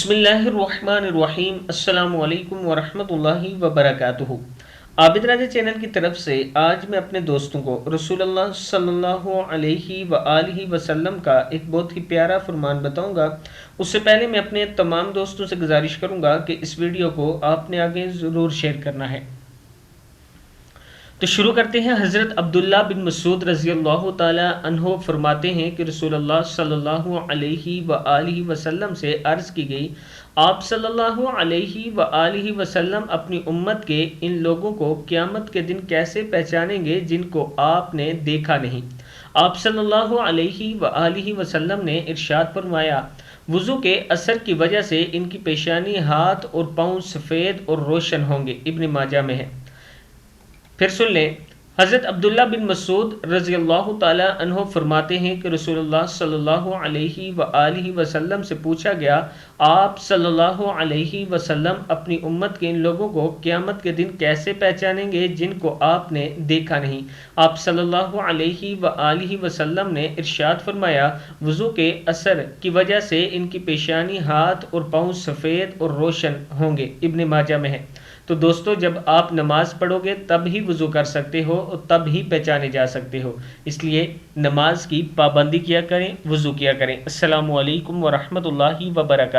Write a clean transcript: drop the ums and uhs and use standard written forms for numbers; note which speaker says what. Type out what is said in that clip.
Speaker 1: بسم اللہ الرحمن الرحیم، السلام علیکم ورحمۃ اللہ وبرکاتہ۔ عابد راجہ چینل کی طرف سے آج میں اپنے دوستوں کو رسول اللہ صلی اللہ علیہ وآلہ وسلم کا ایک بہت ہی پیارا فرمان بتاؤں گا۔ اس سے پہلے میں اپنے تمام دوستوں سے گزارش کروں گا کہ اس ویڈیو کو آپ نے آگے ضرور شیئر کرنا ہے۔ تو شروع کرتے ہیں۔ حضرت عبداللہ بن مسعود رضی اللہ تعالی عنہ فرماتے ہیں کہ رسول اللہ صلی اللہ علیہ وآلہ وسلم سے عرض کی گئی، آپ صلی اللہ علیہ وآلہ وسلم اپنی امت کے ان لوگوں کو قیامت کے دن کیسے پہچانیں گے جن کو آپ نے دیکھا نہیں؟ آپ صلی اللہ علیہ وآلہ وسلم نے ارشاد فرمایا، وضو کے اثر کی وجہ سے ان کی پیشانی، ہاتھ اور پاؤں سفید اور روشن ہوں گے۔ ابن ماجہ میں ہے۔ پھر سن لیں، حضرت عبداللہ بن مسعود رضی اللہ تعالی عنہ فرماتے ہیں کہ رسول اللہ صلی اللہ علیہ وآلہ وسلم سے پوچھا گیا، آپ صلی اللہ علیہ وسلم اپنی امت کے ان لوگوں کو قیامت کے دن کیسے پہچانیں گے جن کو آپ نے دیکھا نہیں؟ آپ صلی اللہ علیہ وآلہ وسلم نے ارشاد فرمایا، وضو کے اثر کی وجہ سے ان کی پیشانی، ہاتھ اور پاؤں سفید اور روشن ہوں گے۔ ابن ماجہ میں ہے۔ تو دوستو، جب آپ نماز پڑھو گے تب ہی وضو کر سکتے ہو اور تب ہی پہچانے جا سکتے ہو، اس لیے نماز کی پابندی کیا کریں، وضو کیا کریں۔ السلام علیکم ورحمۃ اللہ وبرکاتہ۔